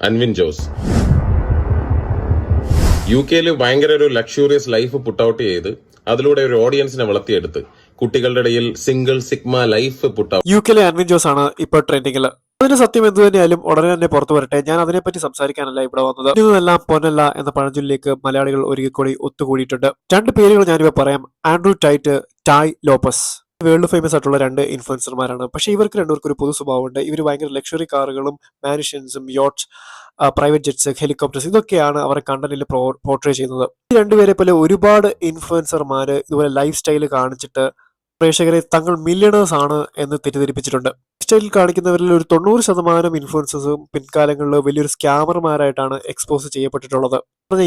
Anvin Jose. UK ഭയങ്കര ഒരു luxurious life put out ചെയ്ത് അതിലൂടെ ഒരു ഓഡിയൻസിനെ വളർത്തിയെടുത്ത് കുട്ടികളുടെ ഇടയിൽ single sigma life put out. UK Anvin Jose ആണ് ഇപ്പൊ ട്രെൻഡിങ്ങിൽ. അതിന് സത്യം എന്തു തന്നെയാലും ഉടനെ തന്നെ പുറത്തു വരട്ടെ. ഞാൻ അതിനെപ്പറ്റി സംസാരിക്കാനല്ല ഇവിടെ വന്നത്. ഇതെല്ലാം പൊന്നല്ല എന്ന പഴഞ്ചൊല്ലിലേക്ക് മലയാളികൾ ഒരിക്കൽ കൂടി ഒത്തുകൂടിയിട്ടുണ്ട്. രണ്ട് പേരുകൾ ഞാനിവിടെ പറയാം. Andrew Tate, Tai Lopez. World famous ആയിട്ടുള്ള രണ്ട് ഇൻഫ്ലുവൻസർമാരാണ്. പക്ഷെ ഇവർക്ക് രണ്ടുപേർക്ക് ഒരു പൊതു സ്വഭാവമുണ്ട്. ഇവർ ഭയങ്കര ലക്ഷറി കാറുകളും മാനിഷൻസും യോട്ട്സ്, പ്രൈവറ്റ് ജെറ്റ്സ്, ഹെലികോപ്റ്റേഴ്സ് ഇതൊക്കെയാണ് അവരുടെ കണ്ടന്റിൽ പോർട്രേ ചെയ്യുന്നത്. ഈ രണ്ടുപേരെ പോലെ ഒരുപാട് ഇൻഫ്ലുവൻസർമാര് ഇതുപോലെ ലൈഫ് സ്റ്റൈൽ കാണിച്ചിട്ട് പ്രേക്ഷകരെ തങ്ങൾ മില്യണേഴ്സ് ആണ് എന്ന് തെറ്റിദ്ധരിപ്പിച്ചിട്ടുണ്ട്. സ്റ്റൈൽ കാണിക്കുന്നവരിൽ ഒരു 90% ഇൻഫ്ലുവൻസേഴ്സും പിൻകാലങ്ങളിൽ വലിയൊരു സ്കാമർമാരായിട്ടാണ് എക്സ്പോസ് ചെയ്യപ്പെട്ടിട്ടുള്ളത്.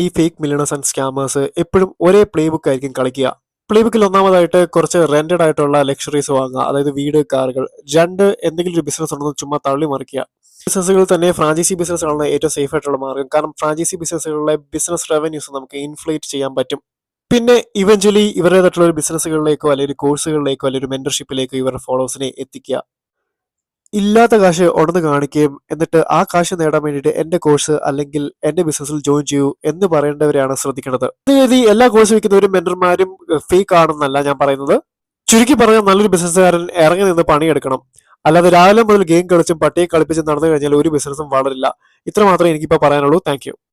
ഈ ഫേക്ക് മില്യണേഴ്സ് ആൻഡ് സ്കാമേഴ്സ് എപ്പോഴും ഒരേ പ്ലേ ബുക്ക് ആയിരിക്കും കളിക്കുക. പ്ലേ ബുക്കിൽ ഒന്നാമതായിട്ട് കുറച്ച് റെന്റഡ് ആയിട്ടുള്ള ലക്ഷറീസ് വാങ്ങുക, അതായത് വീട്, കാറുകൾ. രണ്ട്, എന്തെങ്കിലും ഒരു ബിസിനസ് ഉണ്ടെന്ന് ചുമ്മാ തള്ളി മറിക്കുക. ബിസിനസ്സുകൾ തന്നെ ഫ്രാഞ്ചൈസി ബിസിനസ്സുകളാണ് ഏറ്റവും സേഫ് ആയിട്ടുള്ള മാർഗം. കാരണം ഫ്രാഞ്ചൈസി ബിസിനസ്സുകളിലെ ബിസിനസ് റവന്യൂസ് നമുക്ക് ഇൻഫ്ലേറ്റ് ചെയ്യാൻ പറ്റും. പിന്നെ ഇവഞ്ച്വലി ഇവരുടേതായിട്ടുള്ള ഒരു ബിസിനസ്സുകളിലേക്കോ അല്ലെങ്കിൽ ഒരു കോഴ്സുകളിലേക്കോ അല്ലെങ്കിൽ ഒരു മെന്റർഷിപ്പിലേക്കോ ഇവരുടെ ഫോളോവേഴ്സിനെ എത്തിക്കുക. ഇല്ലാത്ത കാശ് ഉടന്ന് കാണിക്കുകയും എന്നിട്ട് ആ കാശ് നേടാൻ വേണ്ടിയിട്ട് എന്റെ കോഴ്സ് അല്ലെങ്കിൽ എന്റെ ബിസിനസ്സിൽ ജോയിൻ ചെയ്യൂ എന്ന് പറയേണ്ടവരെയാണ് ശ്രദ്ധിക്കേണ്ടത്. അതായത് എല്ലാ കോഴ്സ് വയ്ക്കുന്നവരും മെന്റർമാരും ഫേക്ക് ആണെന്നല്ല ഞാൻ പറയുന്നത്. ചുരുക്കി പറഞ്ഞാൽ നല്ലൊരു ബിസിനസ്സുകാരൻ ഇറങ്ങി നിന്ന് പണിയെടുക്കണം. അല്ലാതെ രാവിലെ മുതൽ ഗെയിം കളിച്ചും പട്ടിയെ കളിപ്പിച്ചും നടന്നു കഴിഞ്ഞാൽ ഒരു ബിസിനസ്സും വളരില്ല. ഇത്ര മാത്രമേ എനിക്കിപ്പോൾ പറയാനുള്ളൂ. Thank you.